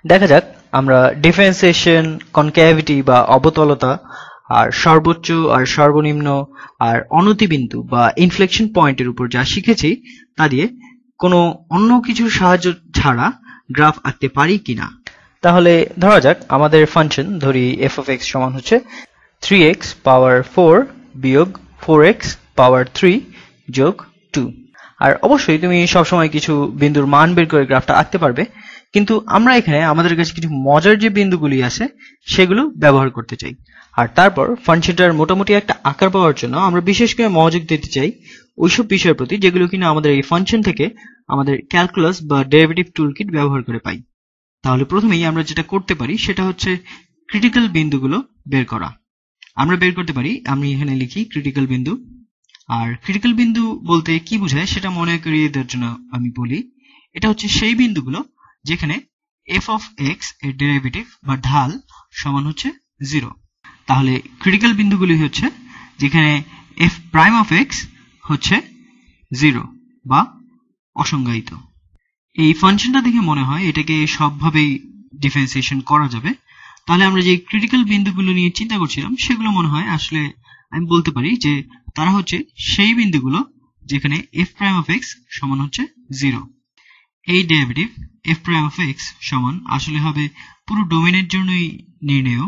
দেখা যাক আমরা ডিফারেন্সিয়েশন, কনক্যাভিটি বা অবতলতা, আর সর্বোচ্চ আর সর্বনিম্ন আর অনতিবিন্দু বা ইনফ্লেকশন পয়েন্টের উপর যা শিখেছি তা দিয়ে কোনো অন্য কিছুর সাহায্য ছাড়া গ্রাফ আঁকতে পারি কিনা। তাহলে ধরা যাক আমাদের ফাংশন ধরি f of x সমান হচ্ছে 3x পাওয়ার 4 বিয়োগ 4x পাওয়ার 3 যোগ 2। আর অবশ্যই তুমি সবসময় কিছু বিন্দুর মান বের করে গ্রাফটা আঁকতে পারবে, কিন্তু আমরা এখানে আমাদের কাছে কিছু মজার যে বিন্দুগুলি আছে সেগুলো ব্যবহার করতে চাই। আর তারপর ফাংশনটার মোটামুটি একটা আকার পাওয়ার জন্য আমরা বিশেষ করে মনোযোগ দিতে চাই ওইসব বিষয়ের প্রতি যেগুলো কিনা আমাদের এই ফাংশন থেকে আমাদের ক্যালকুলাস বা ডেরিভেটিভ টুলকিট ব্যবহার করে পাই। তাহলে প্রথমেই আমরা যেটা করতে পারি সেটা হচ্ছে ক্রিটিক্যাল বিন্দুগুলো বের করা। আমরা বের করতে পারি, আমি এখানে লিখি ক্রিটিক্যাল বিন্দু। আর ক্রিটিক্যাল বিন্দু বলতে কি বোঝায় সেটা মনে করিয়ে দেওয়ার জন্য আমি বলি, এটা হচ্ছে সেই বিন্দুগুলো যেখানে f of x এর ডেরিভেটিভ বা ঢাল সমান হচ্ছে 0। তাহলে ক্রিটিক্যাল বিন্দুগুলি হচ্ছে যেখানে f prime of x হচ্ছে 0 বা অসংজ্ঞায়িত। এই ফাংশনটা দেখে মনে হয় এটাকে সবভাবেই ডিফারেন্সিয়েশন করা যাবে। তাহলে আমরা যে ক্রিটিক্যাল বিন্দুগুলো নিয়ে চিন্তা করছিলাম সেগুলো মনে হয় আসলে আমি বলতে পারি যে তারা হচ্ছে সেই বিন্দুগুলো যেখানে f prime of x সমান হচ্ছে 0। এই derivative f prime of x সমান আসলে হবে পুরো ডোমেইনের জন্যই নির্ণেয়।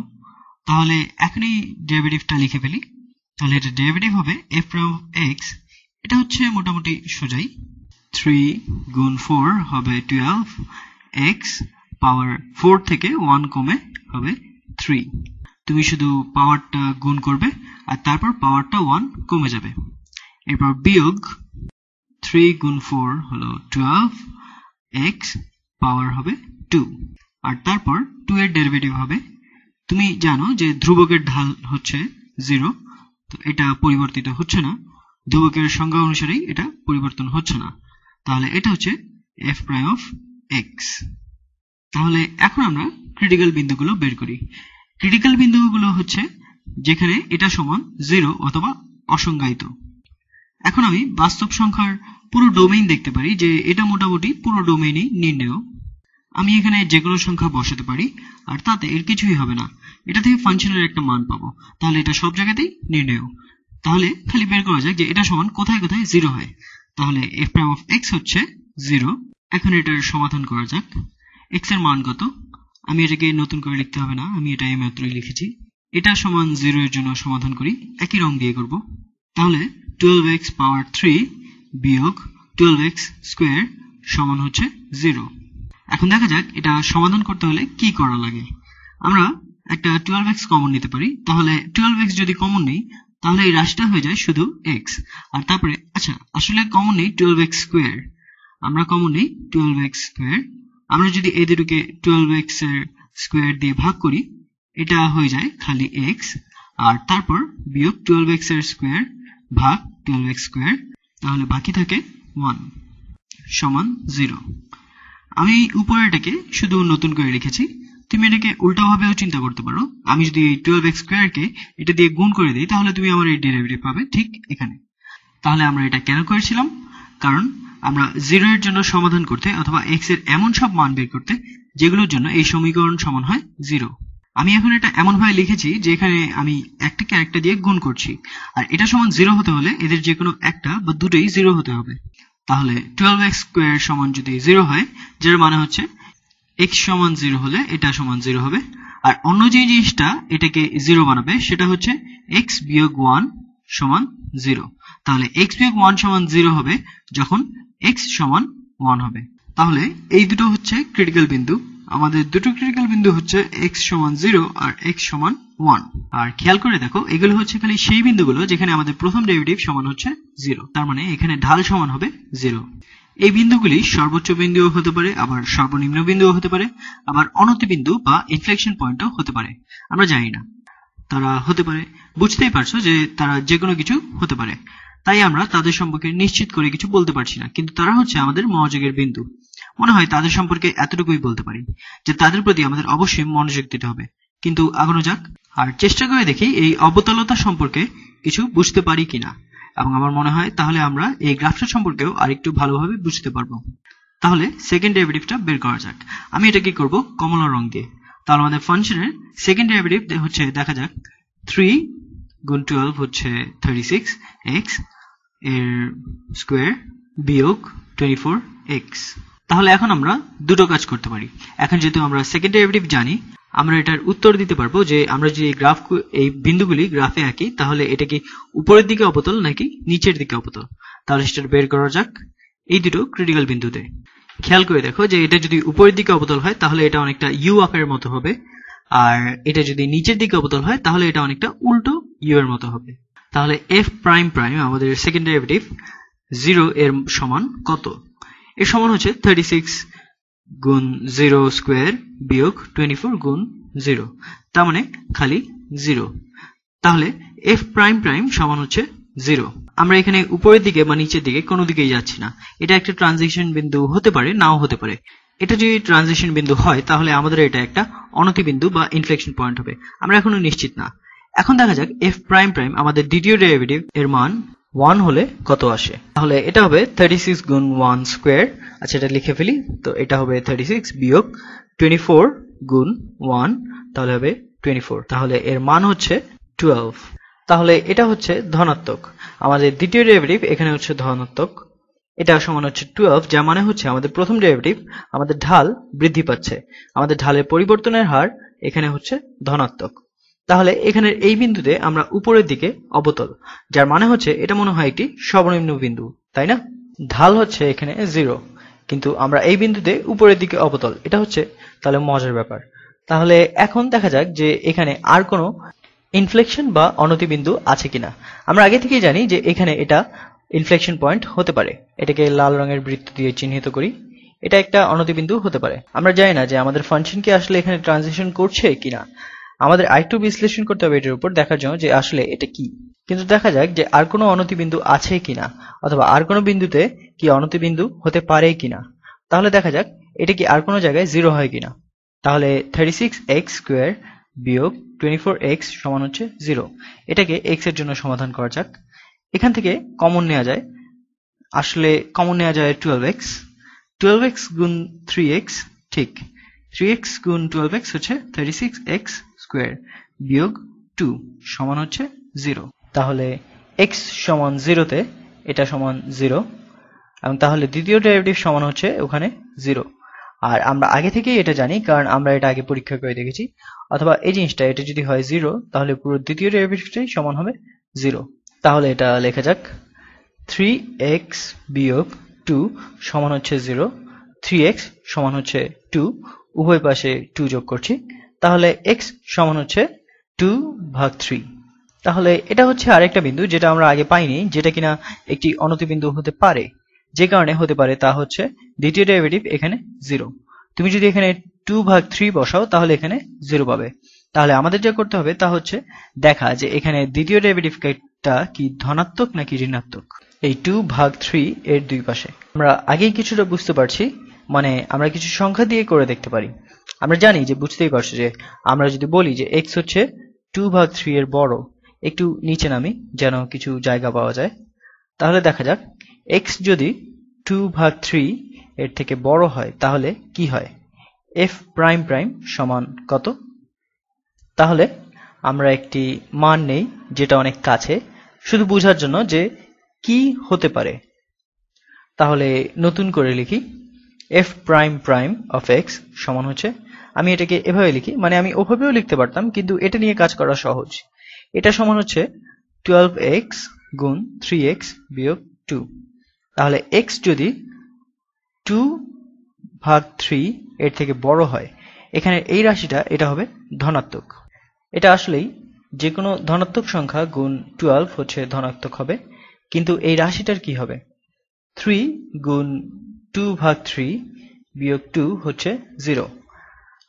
তাহলে এখনই ডেরিভেটিভটা লিখে ফেলি। তাহলে এটা ডেরিভেটিভ হবে f prime of x, এটা হচ্ছে মোটামুটি সোজাই 3 গুণ 4 হবে 12, x পাওয়ার 4 থেকে 1 কমে হবে 3। তুমি শুধু পাওয়ারটা গুণ করবে আর তারপর পাওয়ারটা 1 কমে যাবে। এরপর বিয়োগ 3 গুণ 4 হলো 12, x পাওয়ার হবে 2, আর তারপর 2 এর ডেরিভেটিভ হবে, তুমি জানো যে ধ্রুবকের ঢাল হচ্ছে 0, তো এটা পরিবর্তিত হচ্ছে না, ধ্রুবকের সংজ্ঞা অনুসারেই এটা পরিবর্তন হচ্ছে না। তাহলে এটা হচ্ছে f prime of x। তাহলে এখন আমরা ক্রিটিক্যাল বিন্দুগুলো বের করি। ক্রিটিক্যাল বিন্দুগুলো হচ্ছে যেখানে এটা সমান 0 অথবা অসংজ্ঞায়িত। এখন আমি বাস্তব সংখ্যার পুরো ডোমেইন দেখতে পারি যে এটা মোটামুটি পুরো ডোমেইনই নির্ণেয়। আমি এখানে যে কোনো সংখ্যা বসাতে পারি আর তাতে এর কিছুই হবে না, এটা থেকে ফাংশনের একটা মান পাবো, তাহলে এটা সব জায়গাতেই নির্ণেয়। তাহলে খালি বের করা যাক যে এটা সমান কোথায় কোথায় 0 হয়। তাহলে f prime of x হচ্ছে 0। এখন এটার সমাধান করা যাক। x এর মান কত, আমি এটাকে নতুন করে লিখতে হবে না, আমি এটা এইমাত্রই লিখেছি। এটা সমান 0 এর জন্য সমাধান করি, একই রং দিয়ে করব। তাহলে 12x পাওয়ার 3 বিয়োগ 12x স্কয়ার সমান হচ্ছে 0। এখন দেখা যাক এটা সমাধান করতে হলে কি করা লাগে। আমরা একটা 12x কমন নিতে পারি। তাহলে 12x যদি কমন নেই তাহলে এই রাশিটা হয়ে যায় শুধু x, আর তারপরে আচ্ছা আসলে কমন নেই 12x স্কয়ার, আমরা কমন নেই 12x স্কয়ার। আমরা যদি এই দুটোকে 12x এর স্কয়ার দিয়ে ভাগ করি এটা হয়ে যায় খালি x, আর তারপর বিয়োগ 12x এর স্কয়ার ভাগ 12x স্কয়ার, তাহলে বাকি থাকে 1 সমান 0। আমি উপরেটাকে শুধু নতুন করে লিখেছি, তুমি এটাকে উল্টাভাবেও চিন্তা করতে পারো। আমি যদি এই 12x স্কয়ারকে এটা দিয়ে গুণ করে দিই তাহলে তুমি আমার এই ডেরিভেটিভ পাবে ঠিক এখানে। তাহলে আমরা এটা কেন করেছিলাম? কারণ আমরা 0 এর জন্য সমাধান করতে অথবা x এর এমন সব মান বের করতে যেগুলোর জন্য এই সমীকরণ সমান হয় 0। আমি এখন এটা এমন ভাবে লিখেছি যে এখানে আমি একটাকে আরেকটা দিয়ে গুণ করছি, আর এটা সমান 0 হতে হলে এদের যে কোনো একটা বা দুটোই 0 হতে হবে। তাহলে 12x স্কয়ার সমান যদি 0 হয়, যার মানে হচ্ছে x সমান 0 হলে এটা সমান 0 হবে, আর অন্য যে জিনিসটা এটাকে 0 বানাবে সেটা হচ্ছে x বিয়োগ 1 সমান 0। তাহলে x বিয়োগ 1 সমান 0 হবে যখন x সমান 1 হবে। তাহলে এই দুটো হচ্ছে ক্রিটিক্যাল বিন্দু। আমাদের দুটো ক্রিটিক্যাল বিন্দু হচ্ছে x সমান 0 আর x সমান 1। আর খেয়াল করে দেখো এগুলো হচ্ছে খালি সেই বিন্দুগুলো যেখানে আমাদের প্রথম ডেরিভেটিভ সমান হচ্ছে 0, তার মানে এখানে ঢাল সমান হবে 0। এই বিন্দুগুলি সর্বোচ্চ বিন্দুও হতে পারে, আবার সর্বনিম্ন বিন্দুও হতে পারে, আবার অনতি বিন্দু বা ইনফ্লেকশন পয়েন্টও হতে পারে, আমরা জানি না। তারা হতে পারে, বুঝতেই পারছো যে তারা যে কোনো কিছু হতে পারে, তাই আমরা তাদের সম্পর্কে নিশ্চিত করে কিছু বলতে পারছি না, কিন্তু তারা হচ্ছে আমাদের মনোযোগের বিন্দু। মনে হয় তাদের সম্পর্কে এতটুকুই বলতে পারি যে তাদের প্রতি আমাদের অবশ্যই মনোযোগ দিতে হবে। কিন্তু আগানো যাক আর চেষ্টা করে দেখি এই অবতলতা সম্পর্কে কিছু বুঝতে পারি কিনা, এবং আমার মনে হয় তাহলে আমরা এই গ্রাফটা সম্পর্কেও আরেকটু ভালোভাবে বুঝতে পারবো। তাহলে সেকেন্ড ডেরিভেটিভটা বের করা যাক। আমি এটা কি করব, কমলা রং দিয়ে। তাহলে আমাদের ফাংশনের সেকেন্ড ডেরিভেটিভ হচ্ছে, দেখা যাক 3 গুণ 12 হচ্ছে 36 এক্স এর স্কোয়ার বিয়োগ 24 এক্স। তাহলে এখন আমরা দুটো কাজ করতে পারি। এখন যেহেতু আমরা সেকেন্ড ডেরিভেটিভ জানি, আমরা এটার উত্তর দিতে পারবো যে আমরা যদি এই বিন্দুগুলি গ্রাফে আঁকি, তাহলে এটা কি উপরের দিকে অবতল নাকি নিচের দিকে অবতল। তাহলে সেটা বের করা যাক এই দুটো ক্রিটিক্যাল বিন্দুতে। খেয়াল করে দেখো যে এটা যদি উপরের দিকে অবতল হয় তাহলে এটা অনেকটা ইউ আকারের মতো হবে, আর এটা যদি নিচের দিকে অবতল হয় তাহলে এটা অনেকটা উল্টো ইউ এর মতো হবে। তাহলে এফ প্রাইম প্রাইম আমাদের সেকেন্ড ডেরিভেটিভ 0 এর সমান কত? এর সমান হচ্ছে 36 গুণ 0 স্কোয়ার বিয়োগ 24 গুণ 0, তার মানে খালি 0। তাহলে এফ প্রাইম প্রাইম সমান হচ্ছে 0। আমরা এখানে উপরের দিকে বা নিচের দিকে কোনো দিকেই যাচ্ছি না। এটা একটা ট্রানজিশন বিন্দু হতে পারে, নাও হতে পারে। এটা যদি ট্রানজিশন বিন্দু হয় তাহলে আমাদের এটা একটা অনতি বিন্দু বা ইনফ্লেকশন পয়েন্ট হবে। আমরা এখনো নিশ্চিত না। এখন দেখা যাক এফ প্রাইম প্রাইম আমাদের দ্বিতীয় ডেরিভেটিভ এর মান 1 হলে কত আসে। তাহলে এটা হবে 36 গুণ 1 স্কোয়ার। আচ্ছা, এটা লিখে ফেলি। তো এটা হবে 36 বিয়োগ 24 গুণ 1, তাহলে হবে 24। তাহলে এর মান হচ্ছে 12। তাহলে এটা হচ্ছে ধনাত্মক। আমাদের দ্বিতীয় ডেরিভেটিভ এখানে হচ্ছে ধনাত্মক, এটা সমান হচ্ছে 12, যার মানে হচ্ছে আমাদের প্রথম ডেরিভেটিভ, আমাদের ঢাল বৃদ্ধি পাচ্ছে, আমাদের ঢালের পরিবর্তনের হার এখানে হচ্ছে ধনাত্মক। তাহলে এখানের এই বিন্দুতে আমরা উপরের দিকে অবতল, যার মানে হচ্ছে এটা মনে হয় একটি সর্বনিম্ন বিন্দু, তাই না? ঢাল হচ্ছে এখানে 0, কিন্তু আমরা এই বিন্দুতে উপরের দিকে অবতল, এটা হচ্ছে তাহলে মজার ব্যাপার। তাহলে এখন দেখা যাক যে এখানে আর কোনো ইনফ্লেকশন বা অনতি বিন্দু আছে কিনা। আমরা আগে থেকেই জানি যে এখানে এটা ইনফ্লেকশন পয়েন্ট হতে পারে। এটাকে লাল রঙের বৃত্ত দিয়ে চিহ্নিত করি। এটা একটা অনতি বিন্দু হতে পারে। আমরা জানি না যে আমাদের ফাংশন কি আসলে এখানে ট্রানজিশন করছে কিনা। আমাদের আরেকটু বিশ্লেষণ করতে হবে এটার উপর, দেখার জন্য যে আসলে এটা কি। কিন্তু দেখা যাক যে আর কোনো অনতি বিন্দু আছে কিনা, অথবা আর কোনো বিন্দুতে কি অনতি বিন্দু হতে পারে কিনা। তাহলে দেখা যাক এটা কি আর কোনো জায়গায় 0 হয় কিনা। তাহলে 36x স্কোয়ার বিয়োগ 24x সমান হচ্ছে 0। এটাকে x এর জন্য সমাধান করা যাক। এখান থেকে কমন নেওয়া যায়, আসলে কমন নেওয়া যায় 12x। 12x গুণ 3x, ঠিক 3x গুণ 12x হচ্ছে 36x স্কোয়ার বিয়োগ 2 সমান হচ্ছে 0। তাহলে x সমান 0 তে এটা সমান 0, এবং তাহলে দ্বিতীয় ডেরিভেটিভ সমান হচ্ছে ওখানে 0। আর আমরা আগে থেকেই এটা জানি, কারণ আমরা এটা আগে পরীক্ষা করে দেখেছি। অথবা এই জিনিসটা, এটা যদি হয় 0, তাহলে পুরো দ্বিতীয় ডেরিভেটিভটাই সমান হবে 0। তাহলে এটা লেখা যাক 3x বিয়োগ 2 সমান হচ্ছে 0, 3x সমান হচ্ছে 2, উভয় পাশে 2 যোগ করছি। তাহলে x সমান হচ্ছে 2/3। তাহলে এটা হচ্ছে আরেকটা বিন্দু যেটা আমরা আগে পাইনি, যেটা কিনা একটি অনতি বিন্দু হতে পারে। যে কারণে হতে পারে তা হচ্ছে দ্বিতীয় ডেরিভেটিভ এখানে 0। তুমি যদি এখানে 2/3 বসাও তাহলে এখানে 0 পাবে। তাহলে আমাদের যা করতে হবে তা হচ্ছে দেখা যে এখানে দ্বিতীয় ডেরিভেটিভটা কি ধনাত্মক নাকি ঋণাত্মক, এই 2/3 এর দুই পাশে। আমরা আগেই কিছুটা বুঝতে পারছি, মানে আমরা কিছু সংখ্যা দিয়ে করে দেখতে পারি। আমরা জানি যে, বুঝতেই পারছো যে আমরা যদি বলি যে x হচ্ছে 2/3 এর বড়, একটু নিচে নামি যেন কিছু জায়গা পাওয়া যায়। তাহলে দেখা যাক x যদি 2/3 এর থেকে বড় হয় তাহলে কি হয়, f প্রাইম প্রাইম সমান কত। তাহলে আমরা একটি মান নেই যেটা অনেক কাছে, শুধু বোঝার জন্য যে কি হতে পারে। তাহলে নতুন করে লিখি f prime prime of x সমান হচ্ছে, আমি এটাকে এভাবে লিখি, মানে আমি ওভাবেও লিখতে পারতাম কিন্তু এটা নিয়ে কাজ করা সহজ। এটা সমান হচ্ছে 12x গুণ 3x বিয়োগ 2। তাহলে x যদি 2/3 এর থেকে বড় হয়, এখানে এই রাশিটা এটা হবে ধনাত্মক। এটা আসলেই যে কোনো ধনাত্মক সংখ্যা গুণ 12 হচ্ছে ধনাত্মক হবে, কিন্তু এই রাশিটার কি হবে, 3 গুণ 2/3 বিয়োগ 2 হচ্ছে 0,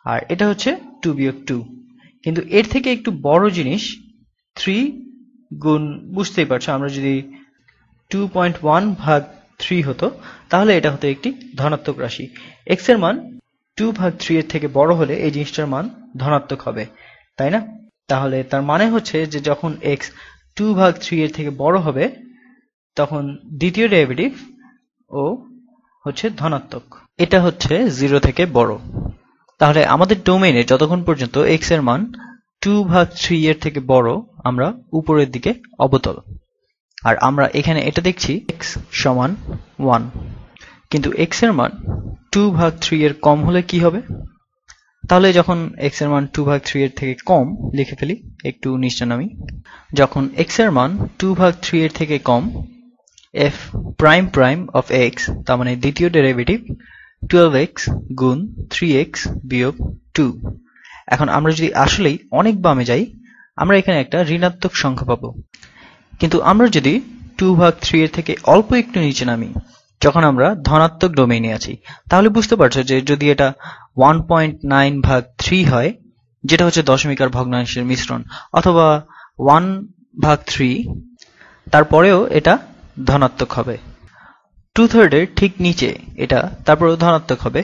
আর এটা হচ্ছে 2 বিয়োগ 2। কিন্তু এর থেকে একটু বড় জিনিস 3 গুণ, বুঝতেই পারছো, আমরা যদি 2.1/3 হতো তাহলে এটা হতো একটি ধনাত্মক রাশি। x এর মান 2/3 এর থেকে বড় হলে এই জিনিসটার মান ধনাত্মক হবে, তাই না? তাহলে তার মানে হচ্ছে যে যখন x 2/3 এর থেকে বড় হবে তখন দ্বিতীয় ডেরিভেটিভ ও হচ্ছে ধনাত্মক, এটা হচ্ছে 0 থেকে বড়। তাহলে আমাদের ডোমেইনে যতক্ষণ পর্যন্ত x এর মান 2/3 এর থেকে বড় আমরা উপরের দিকে অবতল। আর আমরা এখানে এটা দেখছি x সমান 1, কিন্তু x এর মান 2/3 এর কম হলে কি হবে? তাহলে যখন x এর মান 2/3 এর থেকে কম, লিখে ফেলি একটু নিচে নামি, যখন x এর মান 2/3 এর থেকে কম, f prime prime of x, তার মানে দ্বিতীয় ডেরিভেটিভ 12x গুণ 3x বিয়োগ 2। এখন আমরা যদি আসলেই অনেক বামে যাই, আমরা এখানে একটা ঋণাত্মক সংখ্যা পাবো। কিন্তু আমরা যদি 2/3 এর থেকে অল্প একটু নিচে নামি, যখন আমরা ধনাত্মক ডোমেইনে আছি, তাহলে বুঝতে পারছো যে যদি এটা 1.9/3 হয়, যেটা হচ্ছে দশমিক আর ভগ্নাংশের মিশ্রণ, অথবা 1/3, তারপরেও এটা ধনাত্মক হবে। 2/3 এর ঠিক নিচে এটা তারপরেও ধনাত্মক হবে,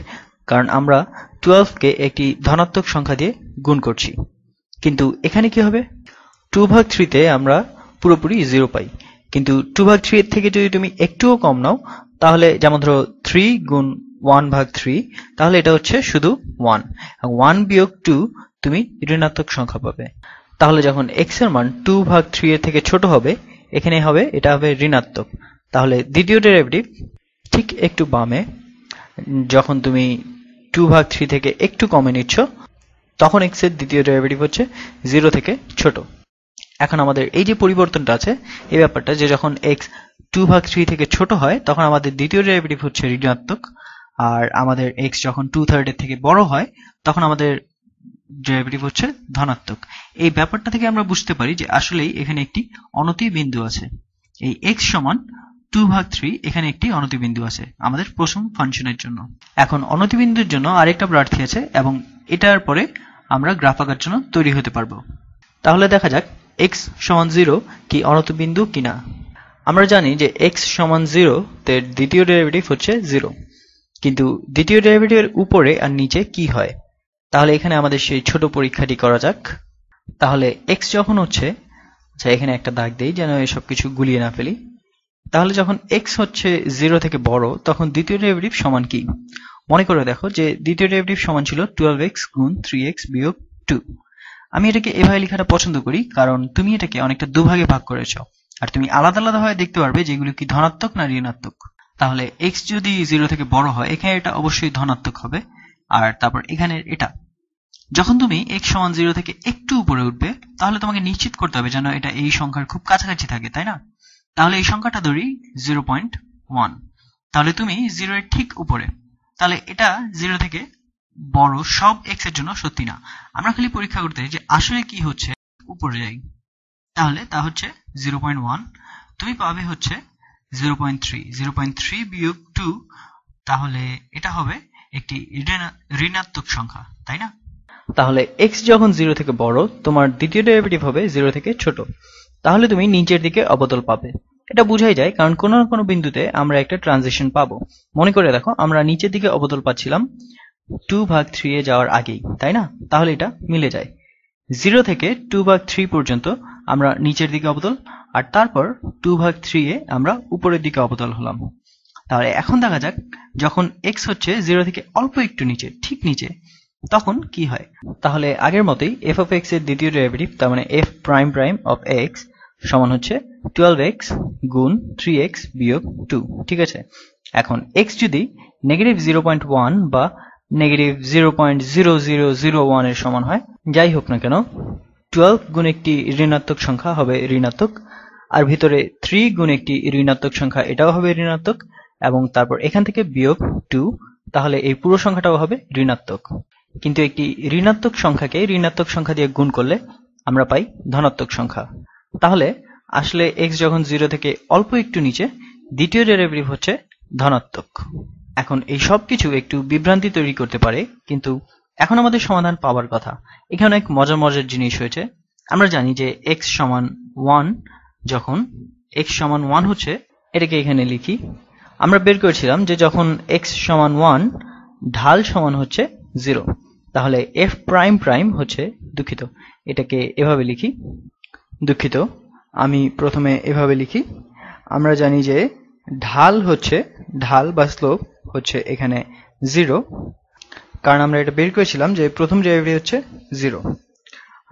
কারণ আমরা 12 কে একটি ধনাত্মক সংখ্যা দিয়ে গুণ করছি। কিন্তু এখানে কি হবে? 2/3 তে আমরা পুরোপুরি 0 পাই, কিন্তু 2/3 এর থেকে যদি তুমি একটুও কম নাও, তাহলে যেমন ধরো 3 গুণ 1/3, তাহলে এটা হচ্ছে শুধু 1, 1 বিয়োগ 2 তুমি ঋণাত্মক সংখ্যা পাবে। তাহলে যখন x এর মান 2/3 এর থেকে ছোট হবে, এখানে হবে এটা হবে ঋণাত্মক। তাহলে দ্বিতীয় ডেরিভেটিভ ঠিক একটু বামে, যখন তুমি 2/3 থেকে একটু কমে নিচ্ছ, তখন x এর দ্বিতীয় ডেরিভেটিভ হচ্ছে 0 থেকে ছোট। এখন আমাদের এই যে পরিবর্তনটা আছে, এই ব্যাপারটা যে যখন x 2/3 থেকে ছোট হয়, তখন আমাদের দ্বিতীয় ডেরিভেটিভ হচ্ছে ঋণাত্মক, আর আমাদের x যখন 2/3 এর থেকে বড় হয়, তখন আমাদের ডেরিভেটিভ হচ্ছে ধনাত্মক। এই ব্যাপারটা থেকে আমরা বুঝতে পারি যে আসলেই এখানে একটি অনতি বিন্দু আছে। এই x সমান 2/3, এখানে একটি অনতি বিন্দু আছে আমাদের প্রথম ফাংশনের জন্য। এখন অনতি বিন্দুর জন্য আরেকটা প্রার্থী আছে, এবং এটার পরে আমরা গ্রাফ আঁকার জন্য তৈরি হতে পারবো। তাহলে দেখা যাক x সমান 0 কি অনতি বিন্দু কিনা। আমরা জানি যে x সমান 0 তে দ্বিতীয় ডেরিভেটিভ হচ্ছে 0, কিন্তু দ্বিতীয় ডেরিভেটিভের উপরে আর নিচে কি হয়? তাহলে এখানে আমাদের সেই ছোট পরীক্ষাটি করা যাক। তাহলে x যখন হচ্ছে, আচ্ছা এখানে একটা দাগ দেই যেন এসব কিছু গুলিয়ে না ফেলি। তাহলে যখন x হচ্ছে 0 থেকে বড়, তখন দ্বিতীয় ডেরিভেটিভ সমান কি? মনে করে দেখো যে দ্বিতীয় ডেরিভেটিভ সমান ছিল 12x গুণ 3x বিয়োগ 2। আমি এটাকে এভাবে লেখাটা পছন্দ করি, কারণ তুমি এটাকে অনেকটা দুভাগে ভাগ করেছো, আর তুমি আলাদা আলাদা ভাবে দেখতে পারবে যে এগুলো কি ধনাত্মক না ঋণাত্মক। তাহলে x যদি 0 থেকে বড় হয়, এখানে এটা অবশ্যই ধনাত্মক হবে, আর তারপর এখানে এটা। যখন তুমি x সমান 0 থেকে একটু উপরে উঠবে, তাহলে তোমাকে নিশ্চিত করতে হবে যেন এটা এই সংখ্যার খুব কাছাকাছি থাকে, তাই না? তাহলে এই সংখ্যাটা ধরি 0.1, তাহলে তুমি 0 এর ঠিক উপরে। তাহলে এটা 0 থেকে বড় সব x এর জন্য সত্যি না, আমরা খালি পরীক্ষা করতে যে আসলে কি হচ্ছে। উপরে যাই, তাহলে তা হচ্ছে 0.1, তুমি পাবে হচ্ছে 0.3 বিয়োগ 2, তাহলে এটা হবে একটি ঋণাত্মক সংখ্যা, তাই না? তাহলে x যখন 0 থেকে বড়, তোমার দ্বিতীয় ডেরিভেটিভ হবে 0 থেকে ছোট, তাহলে তুমি নিচের দিকে অবতল পাবে। এটা বোঝাই যায়, কারণ কোনো না কোনো বিন্দুতে আমরা একটা ট্রানজিশন পাবো। মনে করে দেখো আমরা নিচের দিকে অবতল পাচ্ছিলাম 2/3 এ যাওয়ার আগেই, তাই না? তাহলে এটা মিলে যায়। 0 থেকে 2/3 পর্যন্ত আমরা নিচের দিকে অবতল, আর তারপর 2/3 এ আমরা উপরের দিকে অবতল হলাম। তাহলে এখন দেখা যাক যখন x হচ্ছে 0 থেকে অল্প একটু নিচে, ঠিক নিচে, তখন কি হয়? তাহলে আগের মতোই f of x এর দ্বিতীয় ডেরিভেটিভ, তার মানে f prime prime of x সমান হচ্ছে 12x গুণ 3x বিয়োগ 2, ঠিক আছে? এখন x যদি নেগেটিভ 0.1 বা নেগেটিভ 0.0001 এর সমান হয়, যাই হোক না কেন, 12 গুণ একটি ঋণাত্মক সংখ্যা হবে ঋণাত্মক, আর ভিতরে 3 গুণ একটি ঋণাত্মক সংখ্যা, এটাও হবে ঋণাত্মক, এবং তারপর এখান থেকে বিয়োগ 2, তাহলে এই পুরো সংখ্যাটাও হবে ঋণাত্মক। কিন্তু একটি ঋণাত্মক সংখ্যাকে ঋণাত্মক সংখ্যা দিয়ে গুণ করলে আমরা পাই ধনাত্মক সংখ্যা। তাহলে আসলে x যখন 0 থেকে অল্প একটু নিচে, দ্বিতীয় ডেরিভেটিভ হচ্ছে ধনাত্মক। এখন এই সব কিছু একটু বিভ্রান্তি তৈরি করতে পারে, কিন্তু এখন আমাদের সমাধান পাওয়ার কথা। এখানে এক মজার মজার জিনিস হয়েছে। আমরা জানি যে x সমান 1, যখন x সমান 1 হচ্ছে, এটাকে এখানে লিখি। আমরা বের করেছিলাম যে যখন x সমান 1, ঢাল সমান হচ্ছে 0, তাহলে f প্রাইম প্রাইম হচ্ছে, দুঃখিত এটাকে এভাবে লিখি, দুঃখিত আমি প্রথমে এভাবে লিখি। আমরা জানি যে ঢাল বা স্লোপ হচ্ছে এখানে 0, কারণ আমরা এটা বের করেছিলাম যে প্রথম ডেরিভেটিভ হচ্ছে 0,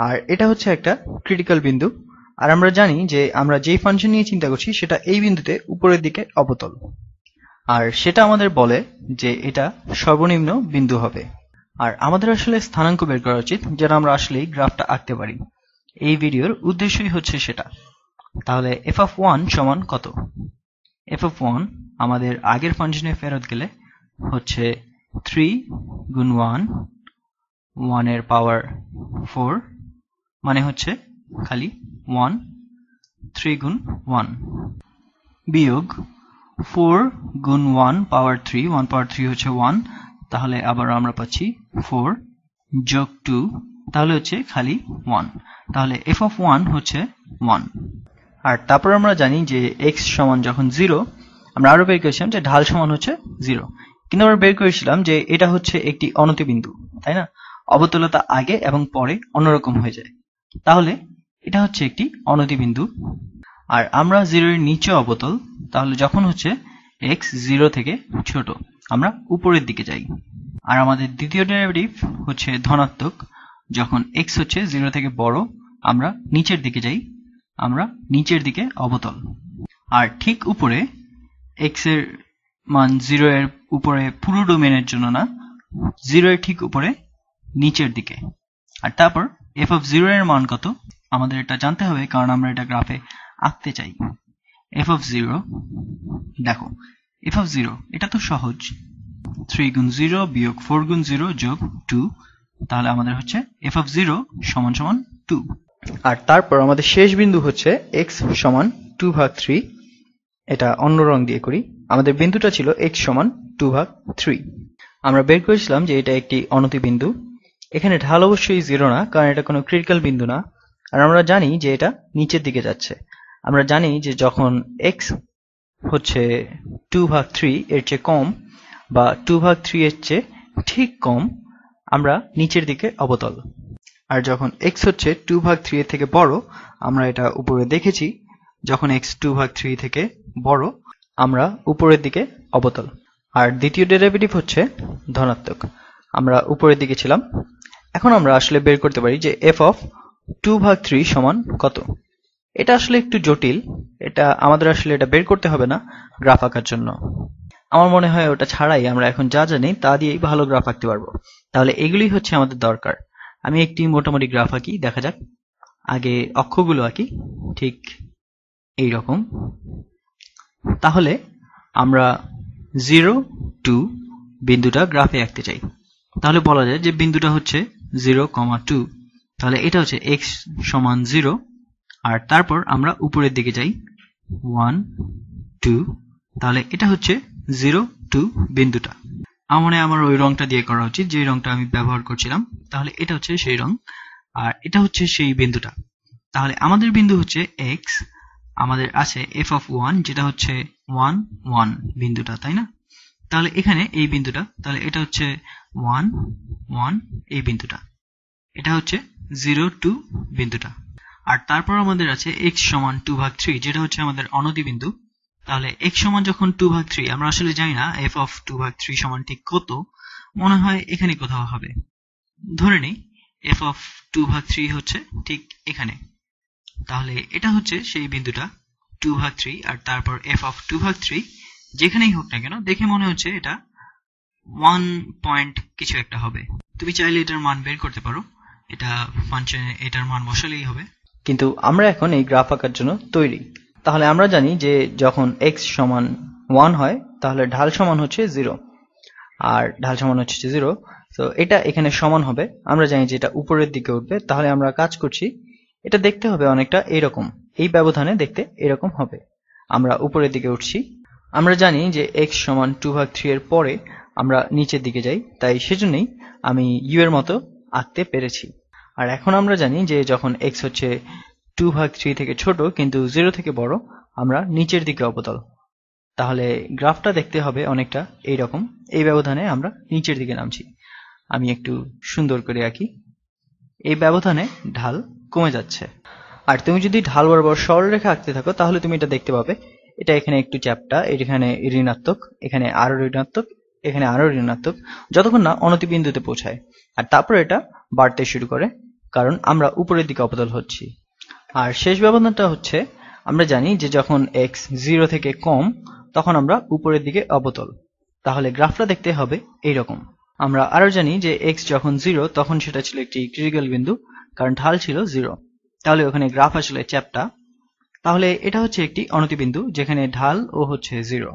আর এটা হচ্ছে একটা ক্রিটিক্যাল বিন্দু। আর আমরা জানি যে আমরা যেই ফাংশন নিয়ে চিন্তা করছি সেটা এই বিন্দুতে উপরের দিকে অবতল, আর সেটা আমাদের বলে যে এটা সর্বনিম্ন বিন্দু হবে। আর আমাদের আসলে স্থানাঙ্ক বের করা উচিত, যেটা আমরা আসলেই গ্রাফটা আঁকতে পারি। এই ভিডিওর উদ্দেশ্যই হচ্ছে সেটা। তাহলে f(1) সমান কত? f(1) আমাদের আগের ফাংশনে ফেরত গেলে হচ্ছে 3 গুণ 1, 1 এর পাওয়ার 4, মানে হচ্ছে খালি 1, 3 গুণ 1, বিয়োগ 4 গুণ 1 পাওয়ার 3, 1 পাওয়ার 3 হচ্ছে 1, তাহলে আবার আমরা পাচ্ছি 4 যোগ 2, তাহলে হচ্ছে খালি 1। তাহলে f(1) হচ্ছে 1। আর তারপর আমরা জানি যে x সমান যখন 0, আমরা আরো বের করেছিলাম যে ঢাল সমান হচ্ছে 0, কিন্তু আমরা বের করেছিলাম যে এটা হচ্ছে একটি অনতি বিন্দু, তাই না? অবতলতা আগে এবং পরে অন্যরকম হয়ে যায়, তাহলে এটা হচ্ছে একটি অনতি বিন্দু। আর আমরা 0 এর নিচে অবতল, তাহলে যখন হচ্ছে x 0 থেকে ছোট আমরা উপরের দিকে যাই। আর আমাদের দ্বিতীয় ডেরিভেটিভ হচ্ছে ধনাত্মক, যখন x হচ্ছে 0 থেকে বড় আমরা নিচের দিকে যাই, আমরা নিচের দিকে অবতল। আর ঠিক উপরে x এর মান 0 এর উপরে পুরো ডোমেনের জন্য না, 0 এর ঠিক উপরে নিচের দিকে। আর তারপর f(0) এর মান কত আমাদের এটা জানতে হবে, কারণ আমরা এটা গ্রাফে আঁকতে চাই। f(0) দেখো, f(0) এটা তো সহজ, 3 গুণ 0 বিয়োগ 4 গুণ 0 যোগ 2, তাহলে আমাদের হচ্ছে f(0) সমান সমান 2। আর তারপর আমাদের শেষ বিন্দু হচ্ছে x সমান 2/3, এটা অন্য রং দিয়ে করি। আমাদের বিন্দুটা ছিল x সমান 2/3। আমরা বের করেছিলাম যে এটা একটি অনতি বিন্দু। এখানে ঢাল অবশ্যই 0 না, কারণ এটা কোনো ক্রিটিক্যাল বিন্দু না। আর আমরা জানি যে এটা নিচের দিকে যাচ্ছে। আমরা জানি যে যখন x হচ্ছে 2/3 এর চেয়ে কম বা 2/3 এর চেয়ে ঠিক কম, আমরা নিচের দিকে অবতল। আর যখন x হচ্ছে 2/3 এর থেকে বড়, আমরা এটা উপরে দেখেছি, যখন x 2/3 থেকে বড় আমরা উপরের দিকে অবতল। আর দ্বিতীয় ডেরিভেটিভ হচ্ছে ধনাত্মক, আমরা উপরের দিকে ছিলাম। এখন আমরা আসলে বের করতে পারি যে f(2/3) সমান কত। এটা আসলে একটু জটিল, এটা আমাদের আসলে এটা বের করতে হবে না গ্রাফ আঁকার জন্য। আমার মনে হয় ওটা ছাড়াই আমরা এখন যা জানি তা দিয়েই ভালো গ্রাফ আঁকতে পারবো। তাহলে এগুলি হচ্ছে আমাদের দরকার। আমি একটি মোটামুটি গ্রাফ আঁকি, দেখা যাক। আগে অক্ষগুলো আঁকি ঠিক এই রকম। তাহলে আমরা 0, 2 বিন্দুটা গ্রাফে আঁকতে চাই। তাহলে বলা যায় যে বিন্দুটা হচ্ছে 0, 2, তাহলে এটা হচ্ছে x সমান 0, আর তারপর আমরা উপরের দিকে যাই 1, 2, তাহলে এটা হচ্ছে 0, 2 বিন্দুটা। আমার ওই রংটা দিয়ে করা উচিত যে রংটা আমি ব্যবহার করছিলাম, তাহলে এটা হচ্ছে সেই রং, আর এটা হচ্ছে সেই বিন্দুটা। তাহলে আমাদের বিন্দু হচ্ছে x, আমাদের আছে f(1) যেটা হচ্ছে 1, 1 বিন্দুটা, তাই না? তাহলে এখানে এই বিন্দুটা, তাহলে এটা হচ্ছে 1, 1 এই বিন্দুটা, এটা হচ্ছে 0, 2 বিন্দুটা। আর তারপর আমাদের আছে x সমান 2/3 যেটা হচ্ছে আমাদের অনতি বিন্দু। তাহলে x সমান যখন 2/3, আমরা আসলে জানি না f(2/3) সমান ঠিক কত, মনে হয় এখানে কোথাও হবে। ধরে নিই f(2/3) হচ্ছে ঠিক এখানে, তাহলে এটা হচ্ছে সেই বিন্দুটা 2/3, আর তারপর f(2/3) যেখানেই হোক না কেন দেখে মনে হচ্ছে এটা 1 পয়েন্ট কিছু একটা হবে। তুমি চাইলে এটার মান বের করতে পারো, এটা ফাংশনে এটার মান বসালেই হবে। কিন্তু আমরা এখন এই গ্রাফ আঁকার জন্য তৈরি। তাহলে আমরা জানি যে যখন x সমান 1 হয় তাহলে ঢাল সমান হচ্ছে 0, আর ঢাল সমান হচ্ছে 0, তো এটা এখানে সমান হবে। আমরা জানি যে এটা উপরের দিকে উঠবে, তাহলে আমরা কাজ করছি এটা দেখতে হবে অনেকটা এইরকম, এই ব্যবধানে দেখতে এরকম হবে। আমরা উপরের দিকে উঠছি, আমরা জানি যে x সমান 2/3 এর পরে আমরা নিচের দিকে যাই, তাই সেজন্যই আমি u এর মতো আঁকতে পেরেছি। আর এখন আমরা জানি যে যখন x হচ্ছে 2/3 থেকে ছোট কিন্তু 0 থেকে বড়, আমরা নিচের দিকে অবতল। তাহলে গ্রাফটা দেখতে হবে অনেকটা এইরকম, এই ব্যবধানে আমরা নিচের দিকে নামছি। আমি একটু সুন্দর করে আঁকি, এই ব্যবধানে ঢাল কমে যাচ্ছে। আর তুমি যদি ঢাল বরাবর সরলরেখা আঁকতে থাকো তাহলে তুমি এটা দেখতে পাবে এটা এখানে একটু চ্যাপ্টা, এখানে ঋণাত্মক, এখানে আরো ঋণাত্মক, এখানে আরো ঋণাত্মক, যতক্ষণ না অনতিবিন্দুতে পৌঁছায়। আর তারপর এটা বাড়তে শুরু করে, কারণ আমরা উপরের দিকে অবতল হচ্ছি। আর শেষ ব্যবধানটা হচ্ছে, আমরা জানি যে যখন x 0 থেকে কম তখন আমরা উপরের দিকে অবতল। তাহলে গ্রাফটা দেখতে হবে এইরকম। আমরা আরো জানি যে x যখন 0 তখন সেটা ছিল একটি ক্রিটিক্যাল বিন্দু, কারণ ঢাল ছিল 0। তাহলে ওখানে গ্রাফ আসলে চ্যাপ্টা। তাহলে এটা হচ্ছে একটি অনতিবিন্দু যেখানে ঢাল ও হচ্ছে 0।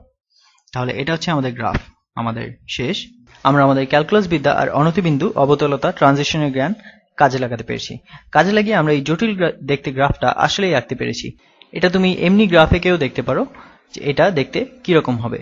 তাহলে এটা হচ্ছে আমাদের গ্রাফ, আমাদের শেষ। আমরা আমাদের ক্যালকুলাস বিদ্যা আর অনতিবিন্দু, অবতলতা, ট্রানজিশনের জ্ঞান কাজে লাগাতে পেরেছি। কাজে লাগিয়ে আমরা এই জটিল দেখতে গ্রাফটা আসলেই আঁকতে পেরেছি। এটা তুমি এমনি গ্রাফে কেউ দেখতে পারো যে এটা দেখতে কিরকম হবে।